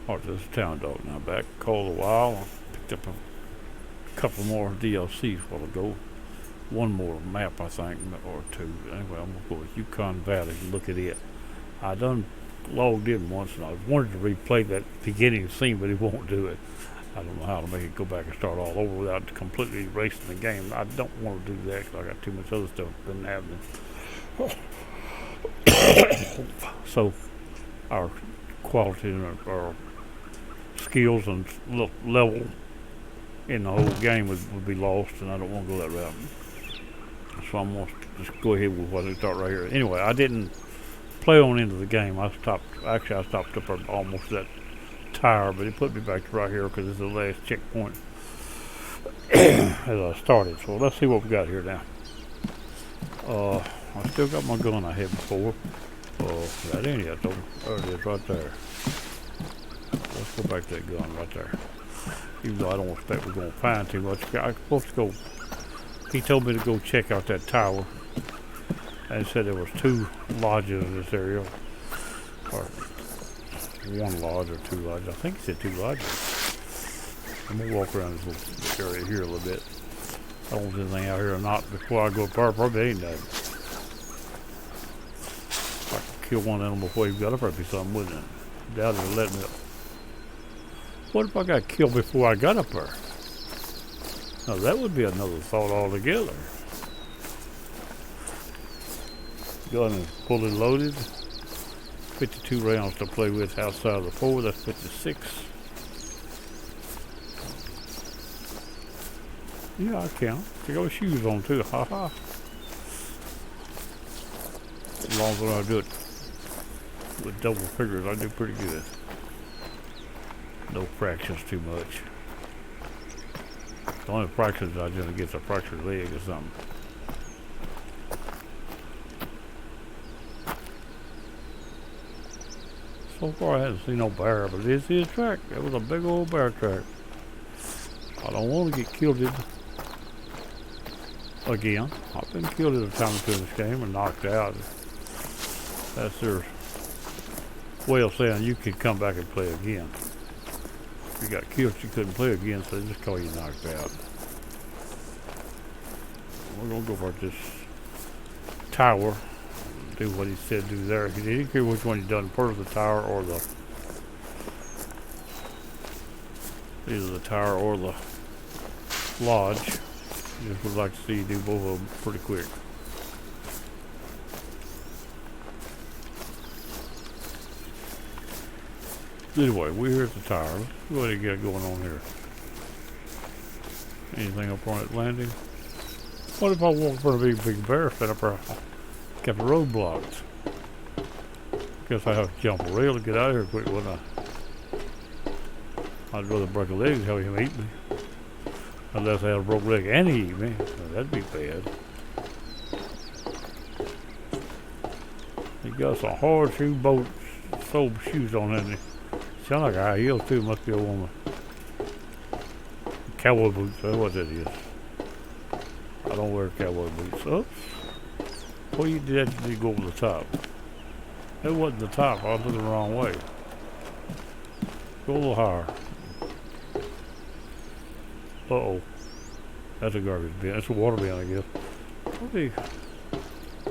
Oh, this is Town Dog now. Back called a while. Picked up a couple more DLCs while ago. One more map, I think, or two. Anyway, I'm gonna go with Yukon Valley and look at it. I done logged in once, and I wanted to replay that beginning scene, but it won't do it. I don't know how to make it go back and start all over without completely erasing the game. I don't want to do that because I got too much other stuff that's been happening. So our quality and our skills and level in the whole game would be lost, and I don't want to go that route. So I'm going to just go ahead with what I start right here. Anyway, I didn't play on into the game. I stopped up at almost that tire, but it put me back to right here because it's the last checkpoint as I started. So let's see what we got here now. I still got my gun I had before. That ain't yet though. There it is right there. Let's go back to that gun right there. Even though I don't expect we're going to find too much. I'm supposed to go. He told me to go check out that tower. And he said there was 2 lodges in this area. Or 1 lodge or 2 lodges. I think he said 2 lodges. I'm going to walk around this little area here a little bit. I don't know if there's anything out here or not before I go up there. Probably ain't nothing. If I could kill one animal before he got up there, it'd be something, wouldn't it? Doubt it'll let me up. What if I got killed before I got up there? Now that would be another thought altogether. Gun is fully loaded. 52 rounds to play with outside of the 4. That's 56. Yeah, I count. I got shoes on too. Ha ha. As long as I do it with double figures, I do pretty good. No fractions too much. The only fractions I just get a fractured leg or something. So far I haven't seen no bear, but it is his track. It was a big old bear track. I don't want to get killed again. I've been killed at a time or two in this game and knocked out. That's their way of saying you can come back and play again. If you got killed, you couldn't play again, so they just call you knocked out. We're going to go for this tower. Do what he said do there. He didn't care which one he done first, the tower or either the tower or the lodge. Just would like to see you do both of them pretty quick. Anyway, we're here at the tower. Let's see what he got going on here. Anything up on that landing? What if I walk for a big bear set up there? Got the road blocked. Guess I have to jump a rail to get out of here quick, wouldn't I? I'd rather break a leg than have him eat me. Unless I had a broke leg and he eat me. Well, that'd be bad. He got some horseshoe boat sole shoes on, hasn't he? Sound like high heels too, must be a woman. Cowboy boots, that's what that is. I don't wear cowboy boots. Oops. Well, you did that, you did go over the top. It wasn't the top, I was looking the wrong way. Go a little higher. Uh-oh. That's a garbage bin. That's a water bin, I guess. Probably,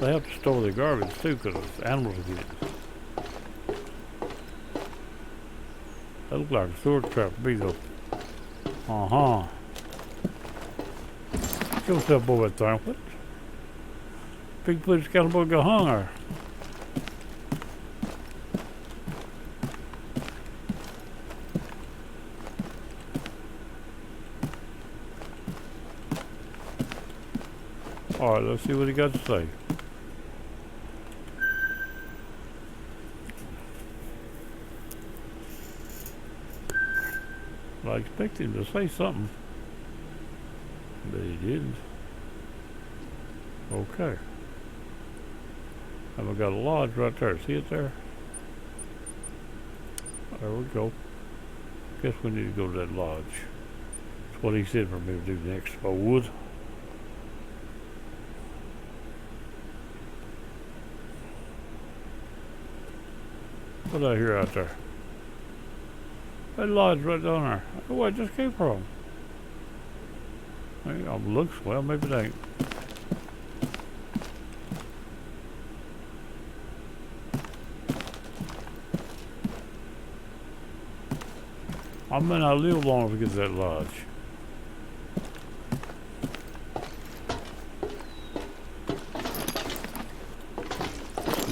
they have to store their garbage too, because animals will get it. That looks like a sewer trap to me, though. Uh-huh. Get yourself over that thing. What? Big police got about to go hung her. Alright, let's see what he got to say. I expected him to say something, but he didn't. Okay. And we got a lodge right there. See it there? There we go. Guess we need to go to that lodge. That's what he said for me to do next, if I would. What I hear out there? That lodge right down there. Where it just came from. Maybe it looks well, maybe it ain't. I may not live long to get to that lodge.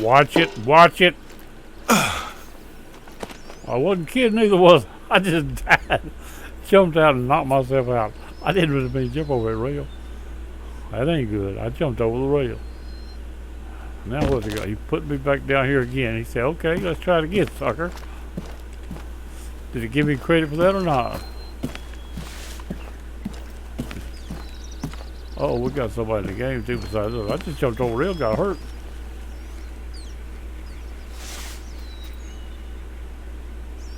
Watch it, watch it. I wasn't kidding, neither was I. Just died. Jumped out and knocked myself out. I didn't really mean to jump over that rail. That ain't good. I jumped over the rail. Now what's he got? He put me back down here again. He said, okay, let's try it again, sucker. Did he give me credit for that or not? Oh, we got somebody in the game too besides us. I just jumped over the rail, got hurt.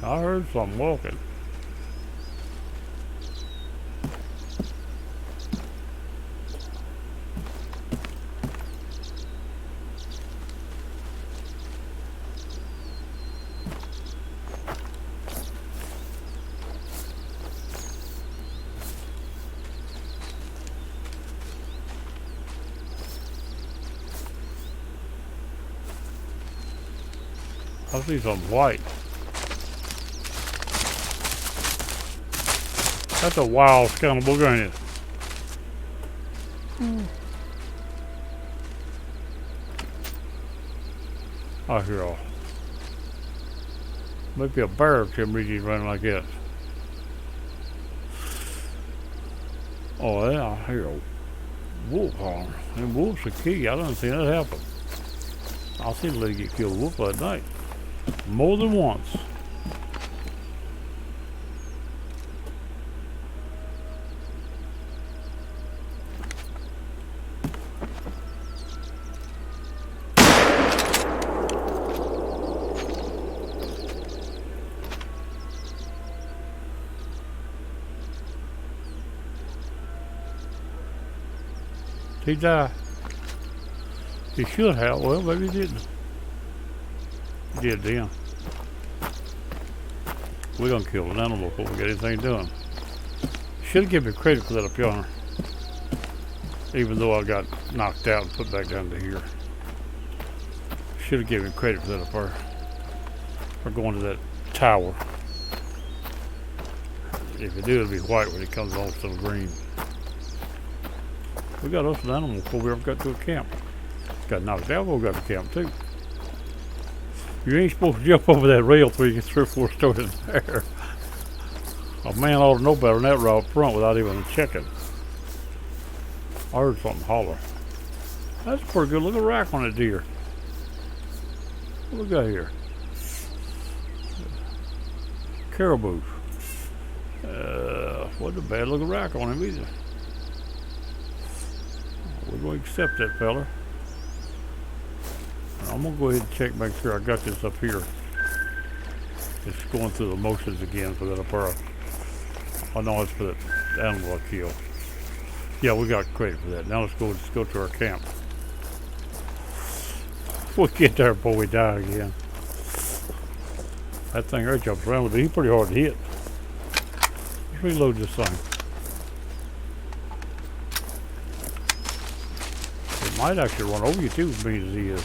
I heard something walking. I see something white. That's a wild skeletal booger, ain't it? I hear a maybe a bear or something running like that. Oh yeah, I hear a wolf horn. And wolves are key. I don't see that happen. I've seen a lady get killed with a wolf that night. More than once. He died. He should have. Well, maybe he didn't. He did then. We're gonna kill an animal before we get anything done. Should have given me credit for that up yonder. Even though I got knocked out and put back down to here. Should have given me credit for that up there. For going to that tower. If it do, it'll be white when it comes on instead of green. We got us an animal before we ever got to a camp. Got knocked out before we got to camp too. You ain't supposed to jump over that rail till you get 3 or 4 stories there. A man ought to know better than that right up front without even checking. I heard something holler. That's a pretty good looking rack on that deer. What we got here? Caribou. Wasn't a bad looking rack on him either. We're going to accept that fella. I'm going to go ahead and check, make sure I got this up here. It's going through the motions again for that up there. I know it's for that animal I killed. Yeah, we got credit for that. Now let's go to our camp. We'll get there before we die again. That thing there jumps around, but he's pretty hard to hit. Let's reload this thing. It might actually run over you too, as mean as he is.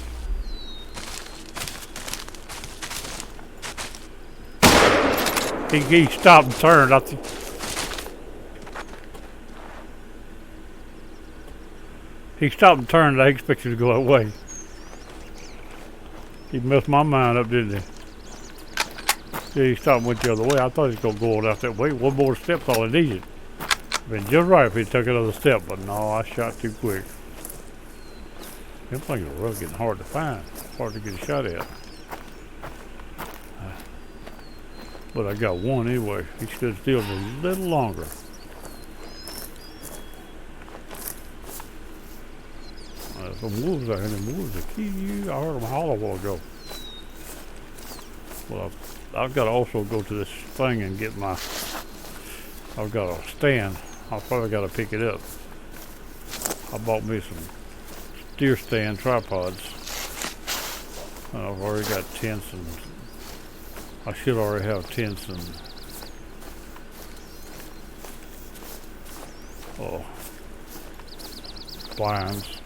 He stopped and turned. He stopped and turned. I expected to go that way. He messed my mind up, didn't he? Yeah, he stopped and went the other way. I thought he was going to go on out that way. One more step's all he needed. Been just right if he took another step, but no, I shot too quick. Them things are really getting hard to find. Hard to get a shot at. But I got one anyway. He stood still for a little longer. Some wolves out here. Them wolves are key you. I heard them holler a while ago. Well, I've got to also go to this thing and get my. I've got a stand. I've probably got to pick it up. I bought me some deer stand tripods. I've already got tents and I should already have tents and Oh, blinds.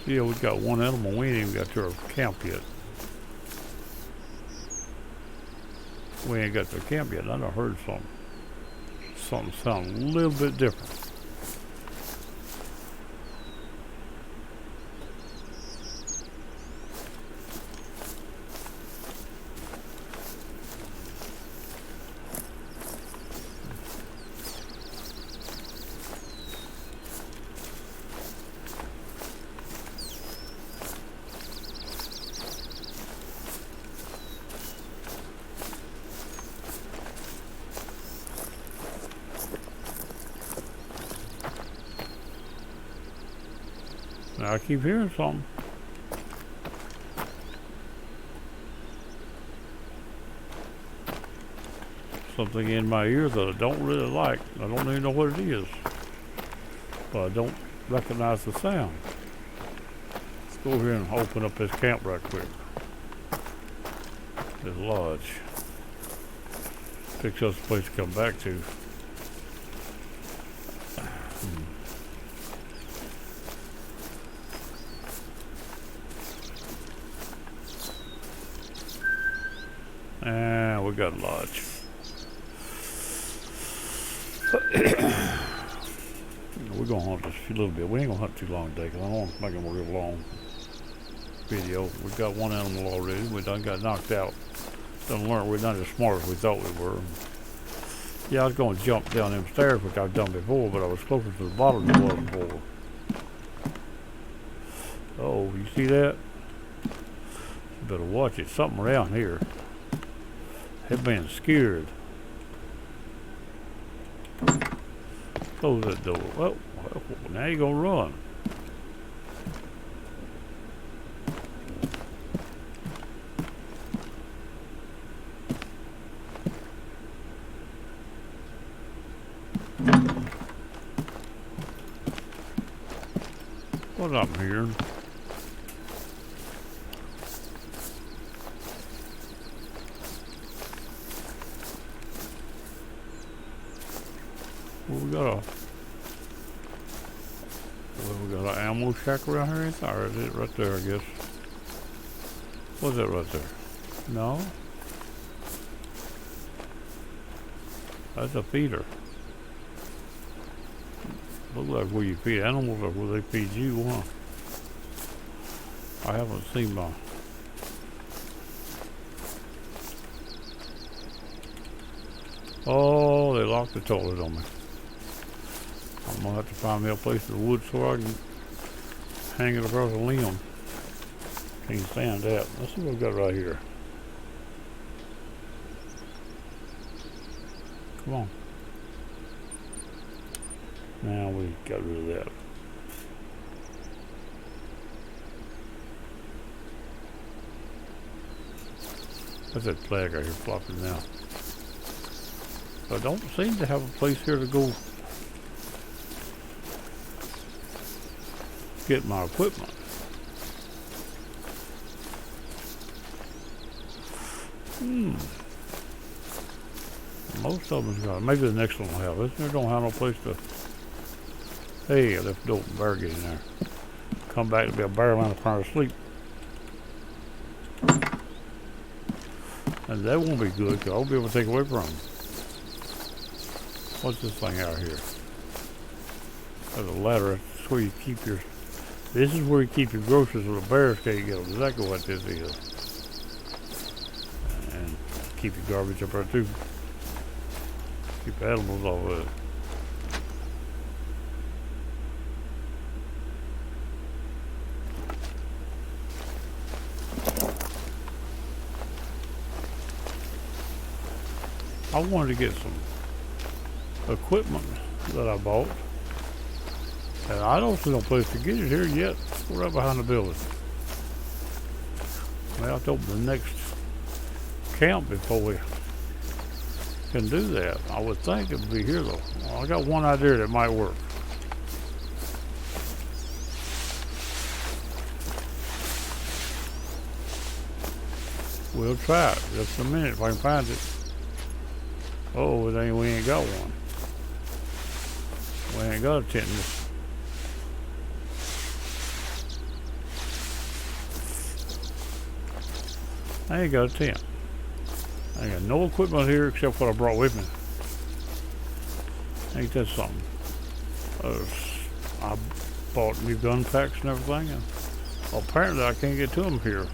Yeah, we got one animal. We ain't even got to our camp yet. We ain't got to camp yet. I done heard something. Something sound a little bit different. Now I keep hearing something. Something in my ear that I don't really like. I don't even know what it is. But I don't recognize the sound. Let's go over here and open up this camp right quick. This lodge. Picks us a place to come back to. And we got a lodge. We're gonna hunt this a little bit. We ain't gonna hunt too long today because I don't want to make them a real long video. We got one animal already. We done got knocked out. Done learn we're not as smart as we thought we were. Yeah, I was gonna jump down them stairs, which I've done before, but I was closer to the bottom than I was before. Oh, you see that? You better watch it. Something around here. They've been scared. Close that door. Well, now you're gonna run. What I'm hearing? Well, we got an ammo shack around here, or is it right there, I guess? What's that right there? No? That's a feeder. Look like where you feed animals or where they feed you, huh? I haven't seen my... Oh, they locked the toilet on me. I'm gonna have to find me a place in the woods so I can hang it across a limb. Can't stand that. Let's see what we got right here. Come on. Now we got rid of that. That's that flag right here flopping now. I don't seem to have a place here to go get my equipment. Most of them's got it. Maybe the next one will have it. They don't have no place to... Hey, I left the open bear get in there. Come back to be a bear laying upon her sleep. And that won't be good because I'll be able to take away from them. What's this thing out here? There's a ladder. That's where you keep your... This is where you keep your groceries so the bears can't get them. Exactly what this is. And keep your garbage up there too. Keep animals off of it. I wanted to get some equipment that I bought. And I don't see no place to get it here yet. We're right behind the building. We have to open the next camp before we can do that. I would think it would be here though. Well, I got one idea that might work. We'll try it. Just a minute if I can find it. Oh, then we ain't got one. We ain't got a tent. I ain't got a tent. I ain't got no equipment here except what I brought with me. Ain't that something? I bought new gun packs and everything, and apparently I can't get to them here.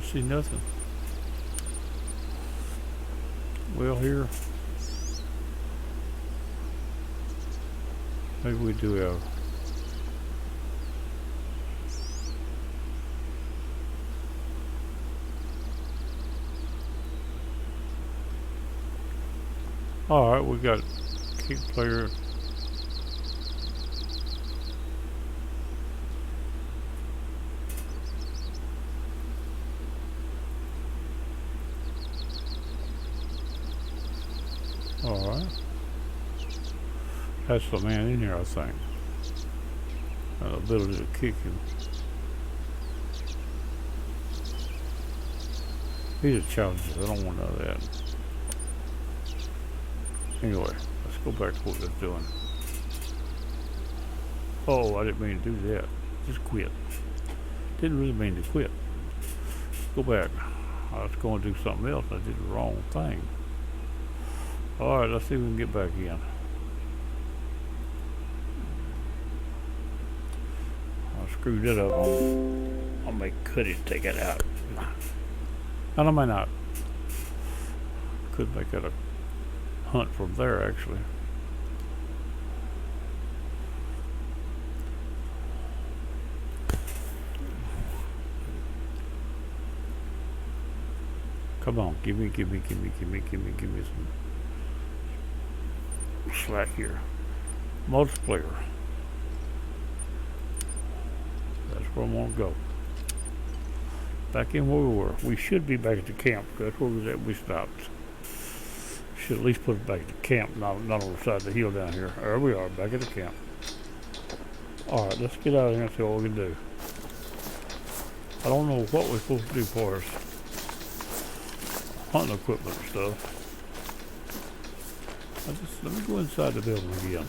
See nothing. Well, here maybe we do have. All right, we got kick player. Alright. That's the man in here, I think. Ability to kick him. He's a challenger. I don't want none of that. Anyway, let's go back to what we was doing. Oh, I didn't mean to do that. Just quit. Didn't really mean to quit. Go back. I was going to do something else. I did the wrong thing. Alright, let's see if we can get back in. I screwed it up. I'll make Cuddy take it out. And I might not. Could make it a hunt from there, actually. Come on, give me some slack here. Multiplayer. That's where I'm gonna go. Back in where we were. We should be back at the camp. That's where we was at. We stopped. Should at least put it back at the camp, not on the side of the hill down here. There we are, back at the camp. Alright, let's get out of here and see what we can do. I don't know what we're supposed to do for us. Hunting equipment and stuff. Let me go inside the building again.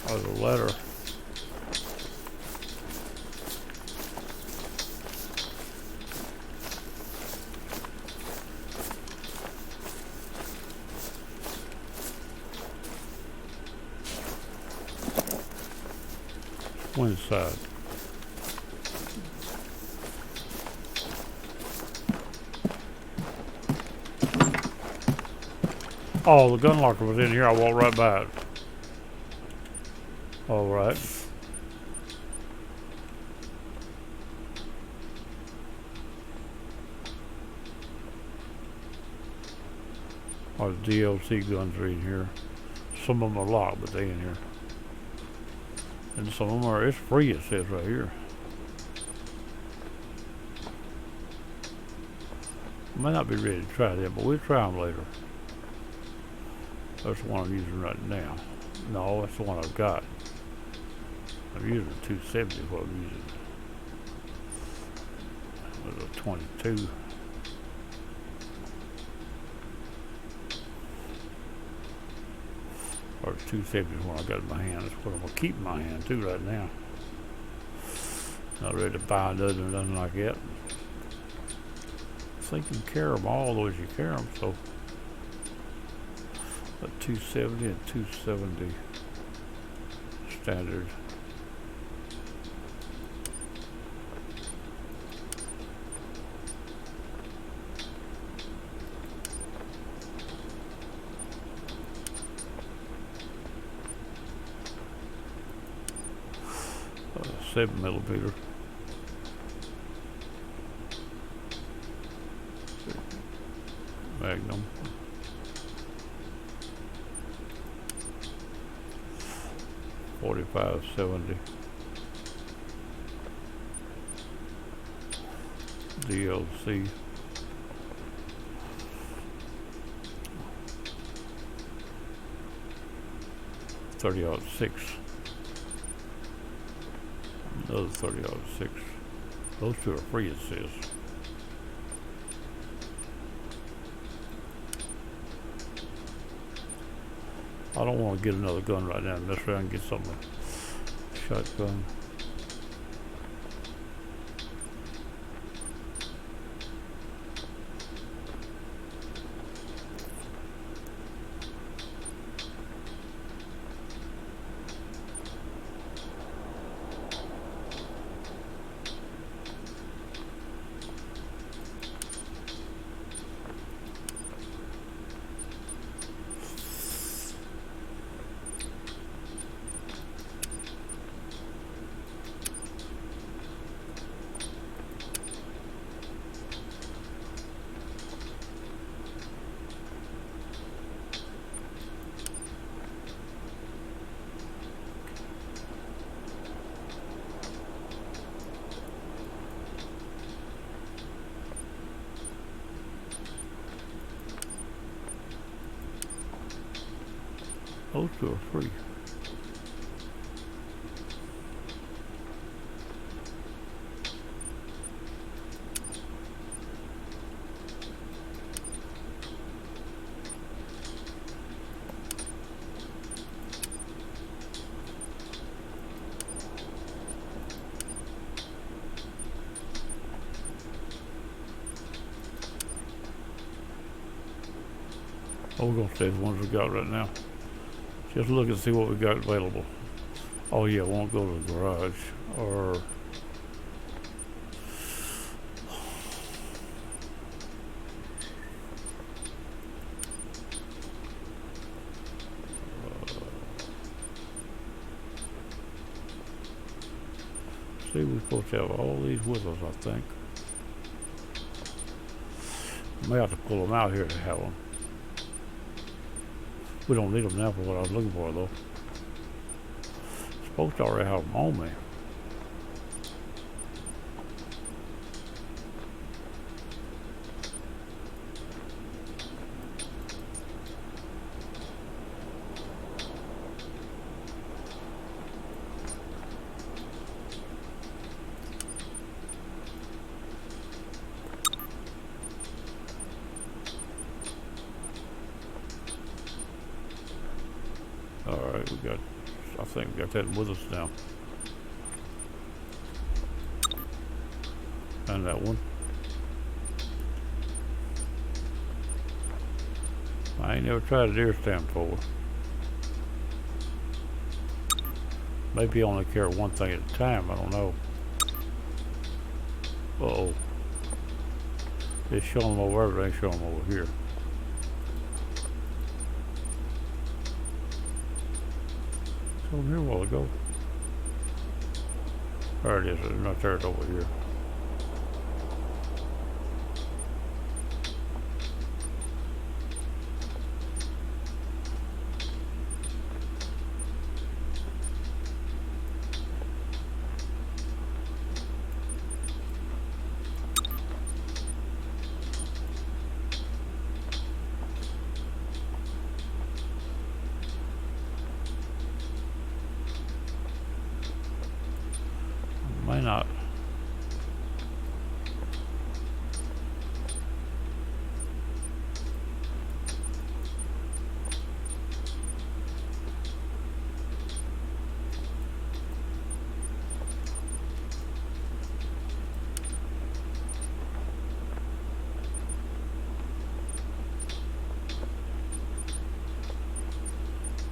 There's a ladder. One inside. Oh, the gun locker was in here. I walked right by it. All right. Our DLC guns are in here. Some of them are locked, but they in here. And some of them are, it's free, it says right here. Might not be ready to try that, but we'll try them later. That's the one I'm using right now. No, that's the one I've got. I'm using a 270 is what I'm using. There's a 22. Or 270 is what I got in my hand. That's what I'm gonna keep in my hand too right now. Not ready to buy another or nothing like that. So you can carry them all those you carry them, so a 270 and 270 standard. .7 millimeter. 4570 DLC. .30-06. Another .30-06. Those two are free, it says. I don't want to get another gun right now. Mess around and get something. Shotgun. Those two are free. Oh, we're gonna save the ones we got right now. Just look and see what we got available. Oh yeah, won't go to the garage or see, we're supposed to have all these with us, I think. May have to pull them out here to have them. We don't need them now for what I was looking for, though. Supposed to already have them on me. Alright, we got, I think we got that with us now. And that one. I ain't never tried a deer stand before. Maybe I only carry one thing at a time, I don't know. Uh-oh. It's showing them over there, but it ain't showing them over here. Over here a while ago. There it is, it's not there, it's over here. May not.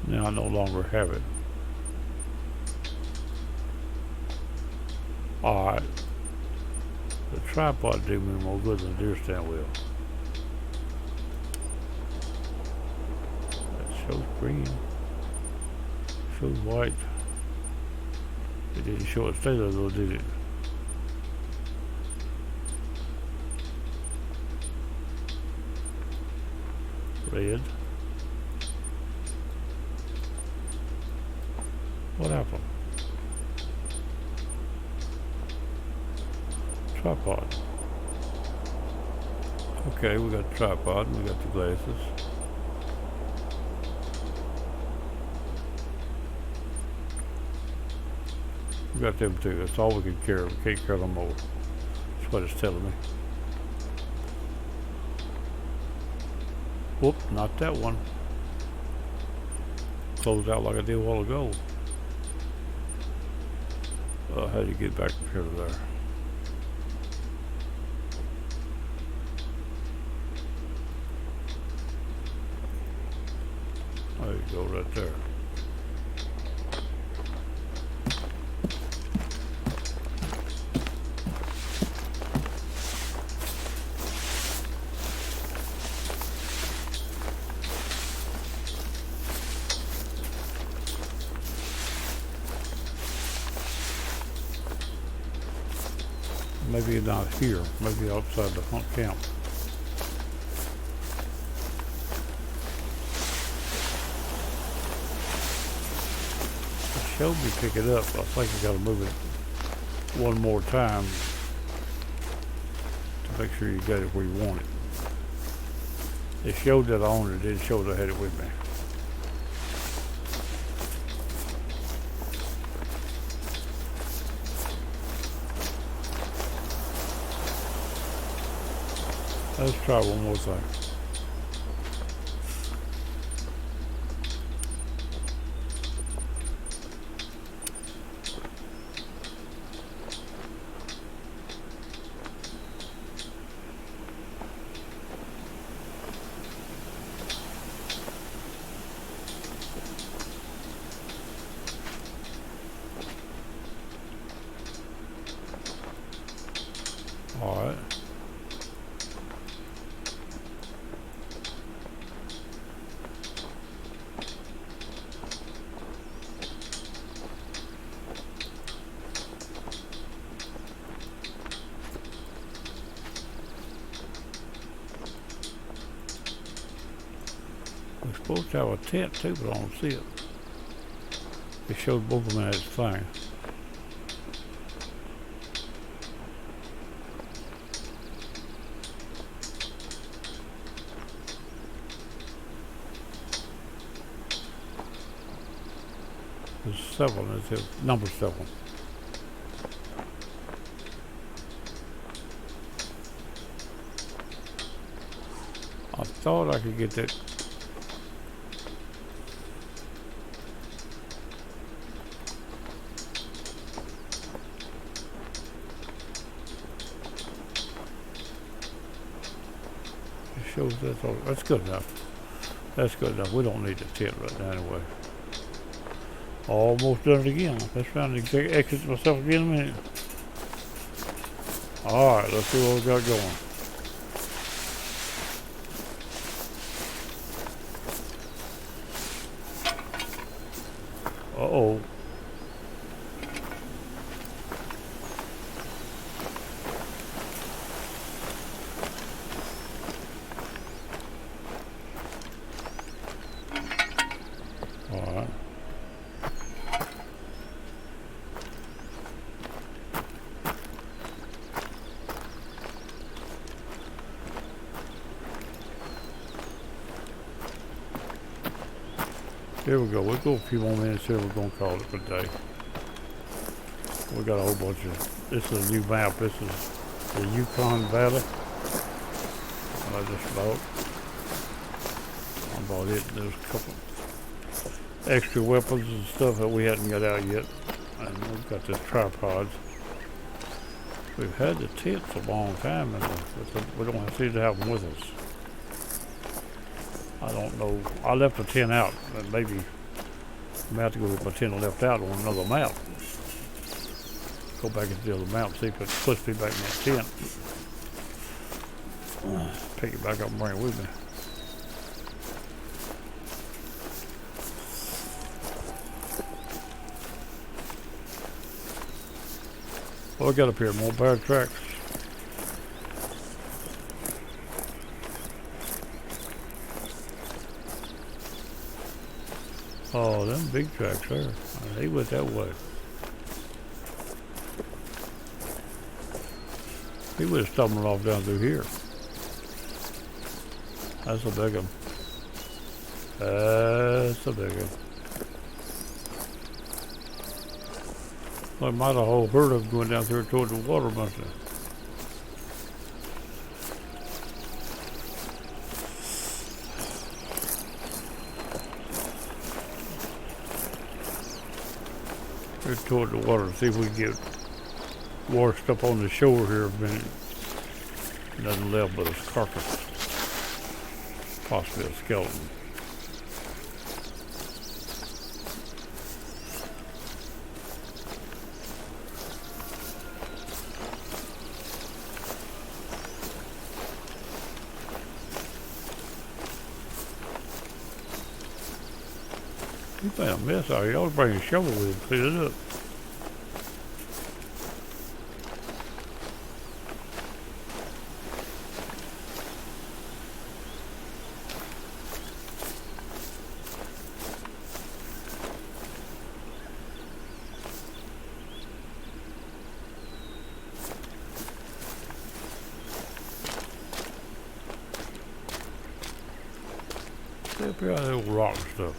Now I no longer have it. Alright. The tripod did me more good than the deer stand will. That shows green. Shows white. It didn't show it stay there though, did it? Red. What happened? Tripod. Okay, we got the tripod and we got the glasses. We got them too. That's all we can carry. We can't carry no more. That's what it's telling me. Whoop, not that one. Closed out like I did a while ago. How do you get back from here to there? There you go, right there. Maybe not here, maybe outside the hunt camp. It showed me pick it up. I think I gotta move it one more time to make sure you got it where you want it. It showed that I owned it, it didn't show that I had it with me. Let's try one more thing. All right. We're supposed to have a tent too, but I don't see it. It showed both of them as a thing. There's 7, it's number 7. I thought I could get that. It shows that's all. That's good enough. That's good enough. We don't need the tent right now anyway. Almost done it again. Let's try to exit myself again in a minute. Alright, let's see what we got going. Uh-oh. Alright. Here we go. We'll go a few more minutes here. We're going to call it for the day. We got a whole bunch of. This is a new map. This is the Yukon Valley. I just bought. I bought it. There's a couple extra weapons and stuff that we hadn't got out yet. And we've got this tripod. We've had the tents a long time, and we don't seem to have them with us. I don't know. I left the tent out, and maybe I'm have to go with my tent I left out on another map. Go back into the other map, see if it puts me back in that tent. Pick it back up and bring it with me. What I got up here? More bear tracks. Oh, them big tracks there. They went that way. He would have stumbled off down through here. That's a big one. That's a big one. Well, I might have a whole herd of them going down there toward the water, must have. Here toward the water, see if we can get washed up on the shore here a minute. Nothing left but a carcass. Possibly a skeleton. You made a mess out here. Y'all bring a shovel with you and clean it up. Stay up here on the old rock and stuff.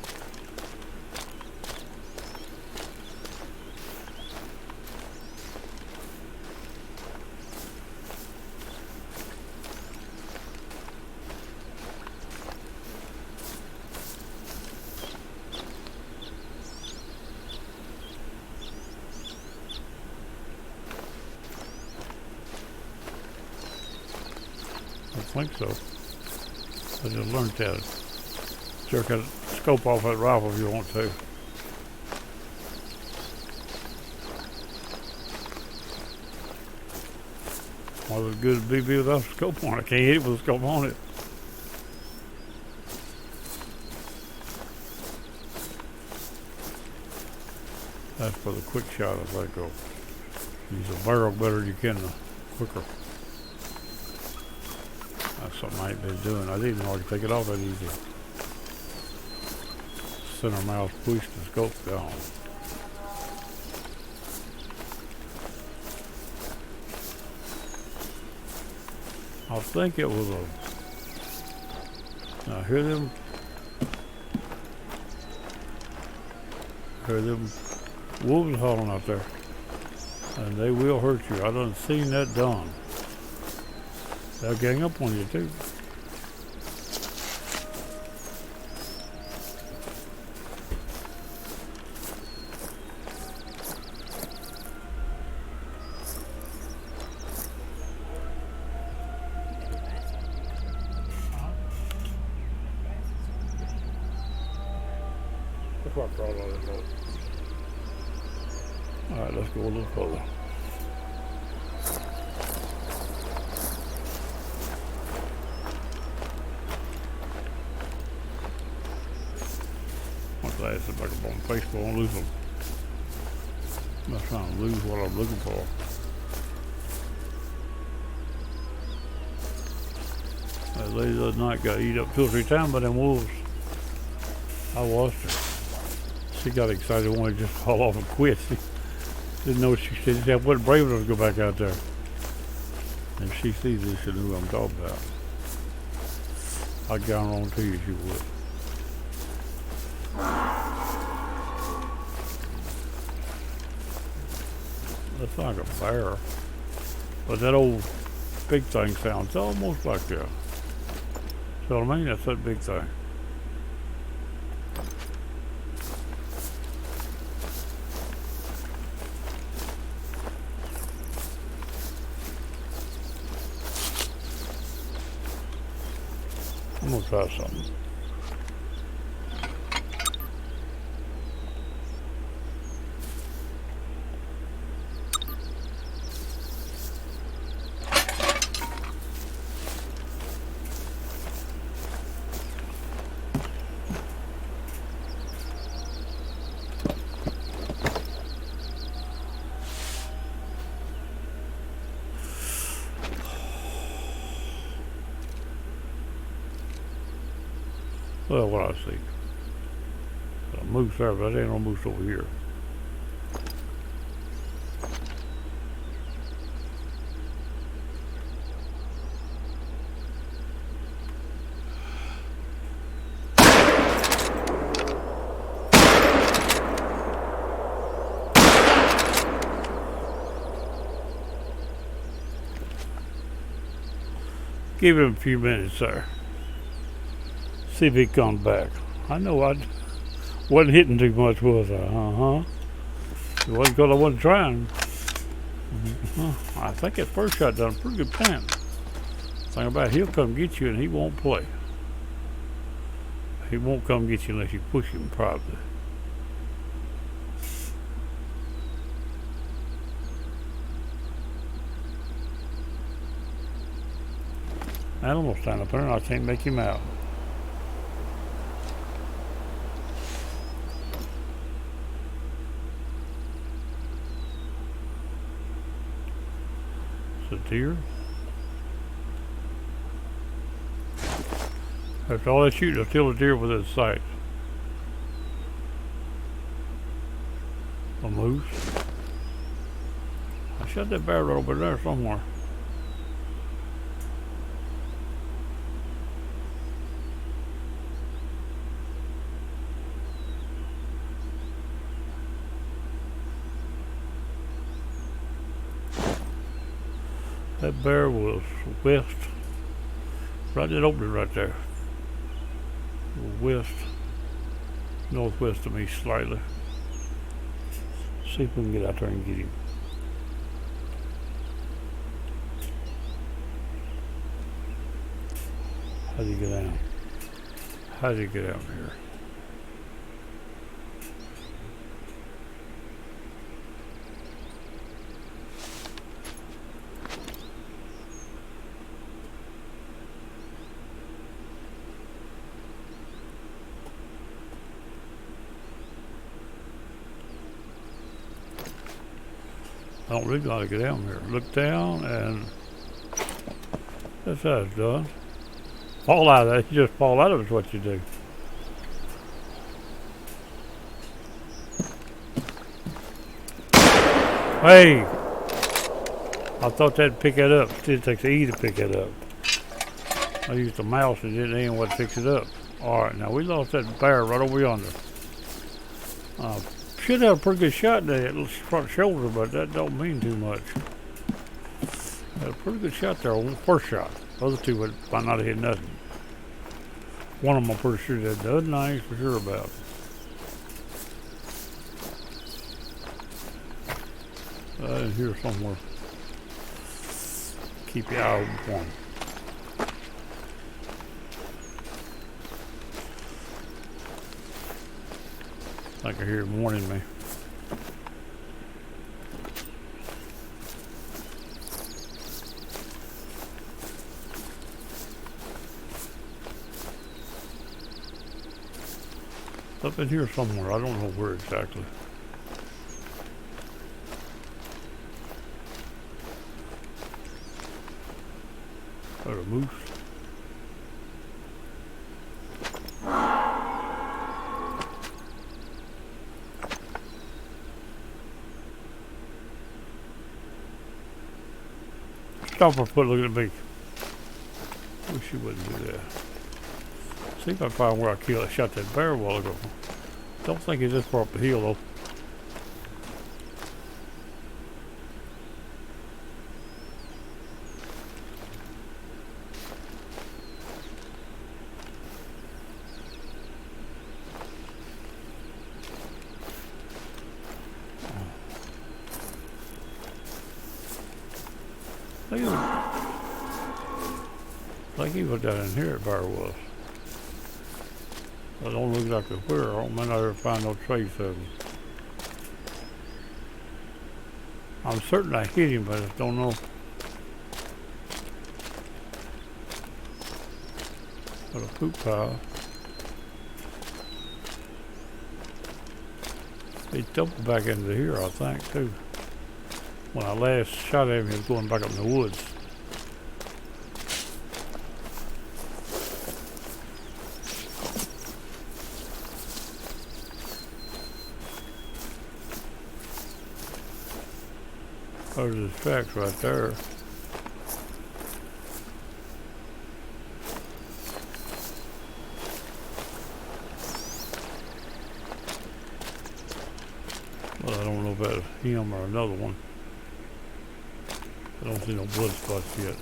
I think so. I just learned that. Jerk that scope off that rifle if you want to. Well, it's good to be without a scope on it. I can't hit it with a scope on it. That's for the quick shot, I think. I'll use a barrel better than you can the quicker. That's something I ain't been doing. I didn't hardly take it off that easy. Center mouse push the scope down. I think it was a. Now hear them wolves hauling out there, and they will hurt you. I done seen that done. They'll gang up on you too. That's what I brought all this up. Alright, let's go a little further. That's if I can on Facebook and lose them. I'm not trying to lose what I'm looking for. That lady the other night got eat up 2 or 3 times by them wolves. I watched her. She got excited, wanted to just haul off and quit. She didn't know what she said. She wasn't brave enough to go back out there. And if she sees this, she'll know who I'm talking about. I guarantee you she would. That's like a bear, but that old big thing sounds almost like that. So I mean, that's that big thing. I'm gonna try something. Well, what I see. But I moose there, but there ain't no moose over here. Give him a few minutes there. See if he comes back. I know I wasn't hitting too much, was I? It wasn't because I wasn't trying. I think that first shot done a pretty good time. Thing about it, he'll come get you and he won't play. He won't come get you unless you push him, probably. Animal stand up there and I can't make him out. It's a deer. That's all they shoot, they'll still a deer within sight. A moose. I shot that bear right over there somewhere. That bear was west, right that opening right there. West, northwest of me slightly. See if we can get out there and get him. How'd he get down? How'd he get out here? I don't really gotta get down here. Look down and that's how it's done. Fall out of it. You just fall out of it is what you do. Hey! I thought that'd pick it up. Still takes an E to pick it up. I used the mouse and didn't even what to fix it up. Alright, now we lost that bear right over yonder. Should have a pretty good shot there at the front shoulder, but that don't mean too much. Had a pretty good shot there on the first shot. The other two might not have hit nothing. One of them I'm pretty sure did. The other one I ain't for sure about. In here somewhere. Keep your eye open for him. I can hear him warning me. Up in here somewhere, I don't know where exactly. Got a moose. Stop her foot looking at me. Wish she wouldn't do that. See if I find where I shot that bear a while ago. Don't think it's this far up the hill though. I think he was down in here, bear was. I don't look like where. I might not ever find no trace of him. I'm certain I hit him, but I just don't know. Got a poop pile. He jumped back into here, I think, too. When I last shot at him, he was going back up in the woods. There's his tracks right there. Well, I don't know if that's him or another one. I don't see no blood spots yet.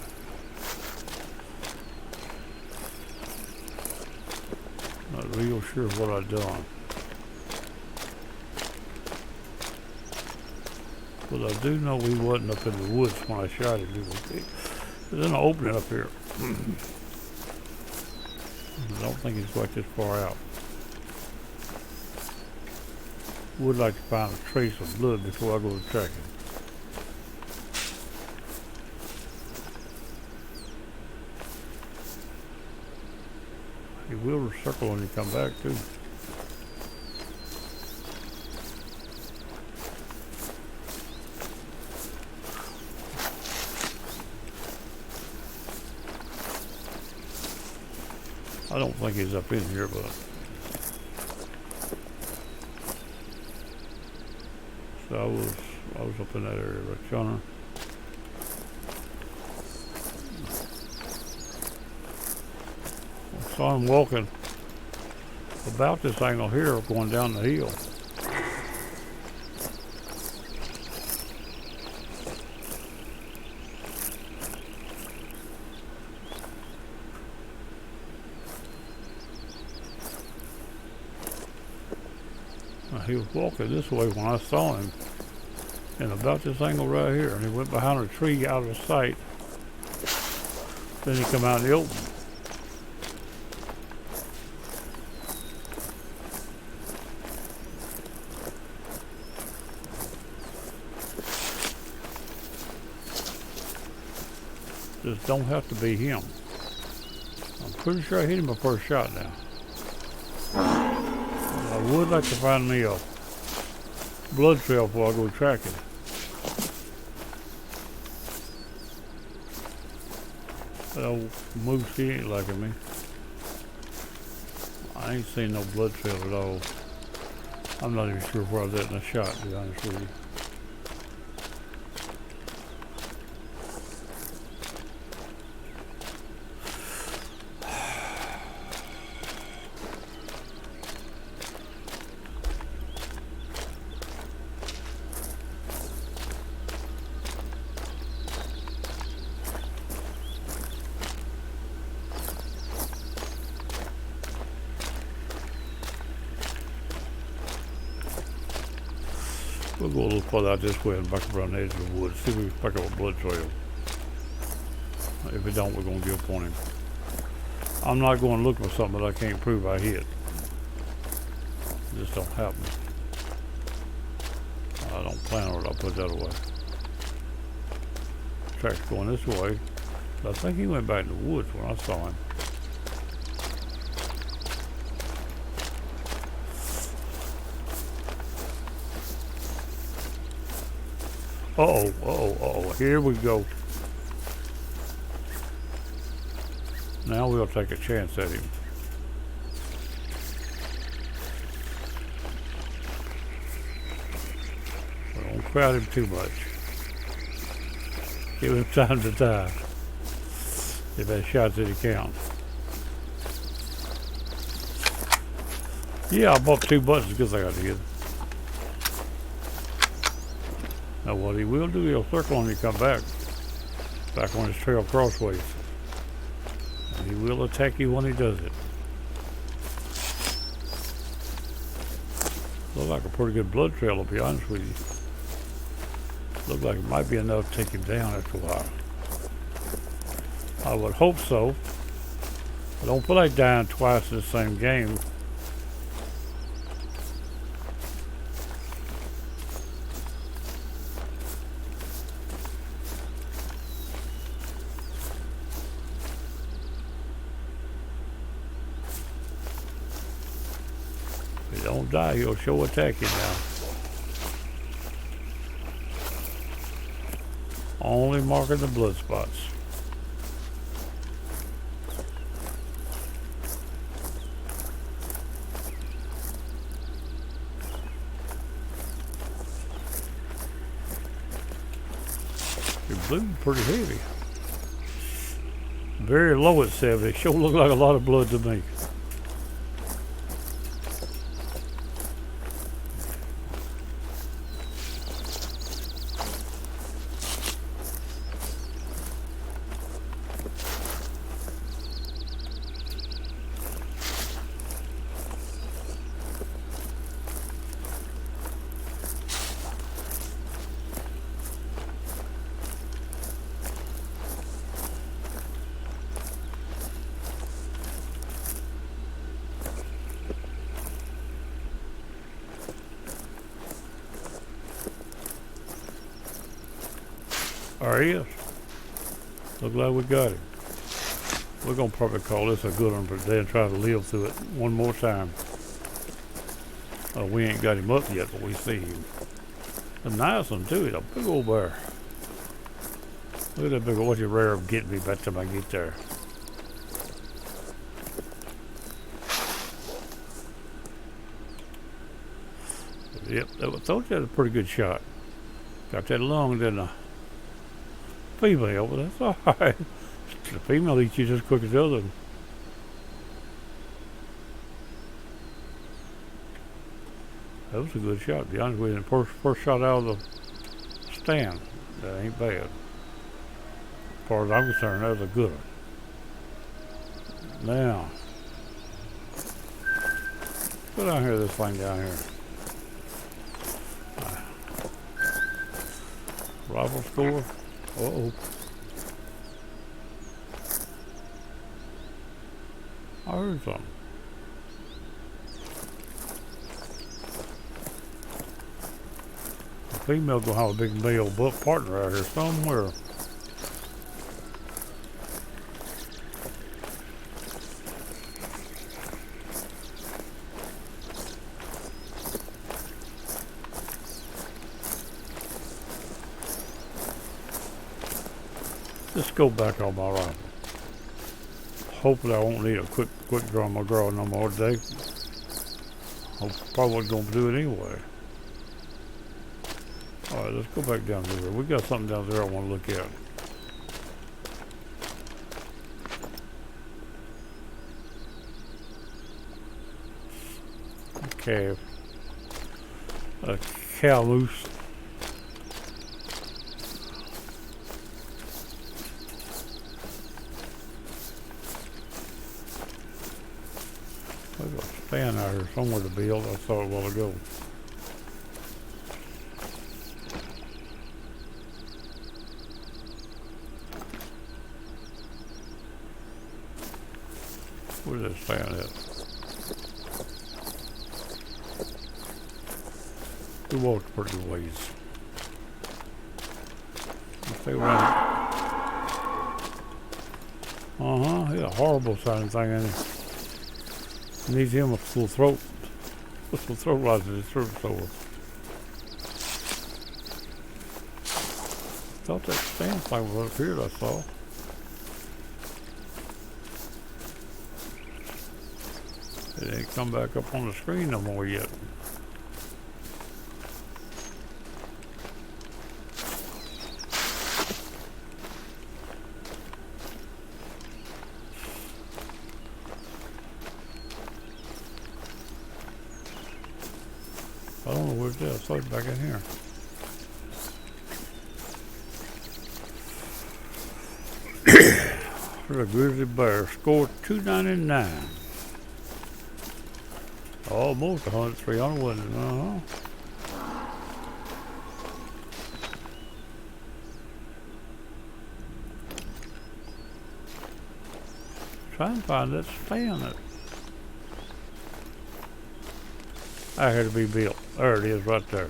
Not real sure what I done. But I do know he wasn't up in the woods when I shot him. There's an opening up here. I don't think he's quite this far out. Would like to find a trace of blood before I go to track him. He will circle when he come back too. I don't think he's up in here, but so I was up in that area right yonder. I saw him walking about this angle here, going down the hill. He was walking this way when I saw him, and about this angle right here, and he went behind a tree out of sight. Then he come out in the open. Just don't have to be him. I'm pretty sure I hit him my first shot now. I would like to find me a blood trail before I go tracking. That old moose, he ain't liking me. I ain't seen no blood trail at all. I'm not even sure where I was at in the shot, to be honest with you. We'll go a little further out this way and back around the edge of the woods. See if we can pick up a blood trail. If we don't, we're going to give up on him. I'm not going to look for something that I can't prove I hit. It just don't happen. I don't plan on it. I'll put that away. Track's going this way. I think he went back in the woods when I saw him. Uh-oh, here we go. Now we'll take a chance at him. We don't crowd him too much. Give him time to die. If that shot's any count. Yeah, I bought 2 buttons because I got to get it. Now what he will do, he'll circle when he come back on his trail crossways. And he will attack you when he does it. Looks like a pretty good blood trail, to be honest with you. Looks like it might be enough to take him down after a while. I would hope so. I don't feel like dying twice in the same game. If he don't die, he'll show attack you now. Only marking the blood spots. Blue pretty heavy. Very low at 70. Sure look like a lot of blood to me. There he is. Look like we got him. We're gonna probably call this a good one, but then try to live through it one more time. We ain't got him up yet, but we see him. A nice one too. He's a big old bear. Look at that big old. What's your rare of getting me by the time I get there? Yep, I thought you had a pretty good shot. Got that lung, didn't I? Female, but that's alright. The female eats you just as quick as the other one. That was a good shot, to be honest with you. First shot out of the stand. That ain't bad. As far as I'm concerned, that was a good one. Now, go down here, this thing down here. Rifle score. Uh-oh. I heard something. The female gonna have a big male buck partner out here somewhere. Let's go back on my rifle. Hopefully I won't need a quick draw my girl no more today. Probably wasn't gonna do it anyway. Alright, let's go back down there. We got something down there I want to look at. Okay. A cow moose. There's a stand out here somewhere to build. I saw it a while ago. Where's that stand at? We walked pretty ways. Stay around. He's a horrible sounding thing, ain't he? Needs him a full throat. Full throat lies in his throat sore. Thought that stand thing was up here, I saw. It ain't come back up on the screen no more yet. I don't know where it is. I saw it back in here. There's a grizzly bear. Scored 299. Almost 100, 300, wasn't it? Try and find that stand that I had to be built. There it is right there.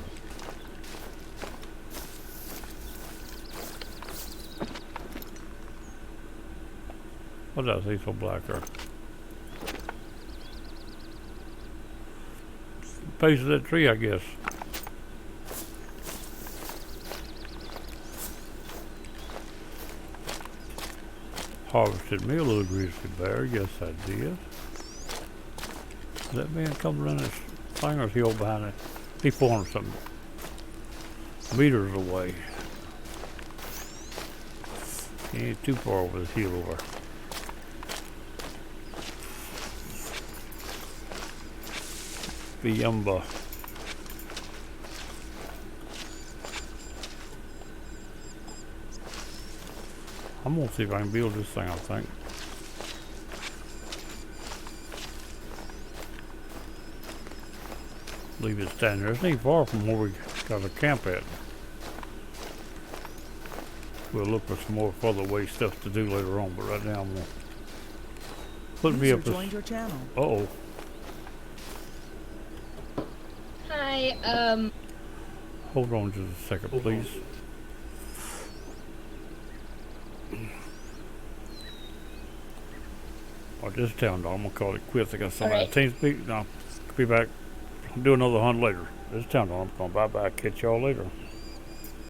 What did I see so black there? Base of that tree, I guess. Harvested me a little grizzly bear. Yes, I did. That man come around this thing, or is he over behind it? He's 400 something meters away. You ain't too far over this hill over. Biumba. I'm gonna see if I can build this thing, I think. Leave it standing there. It's ain't far from where we got a camp at. We'll look for some more further away stuff to do later on, but right now I'm gonna put me up joined your channel. Uh-oh. Hi, Hold on just a second, please. Alright, this is town dog. I'm gonna call it quits. I got somebody Alright. team speak. Now, be back. Do another hunt later. This is town dog. I'm gonna bye-bye. Catch y'all later.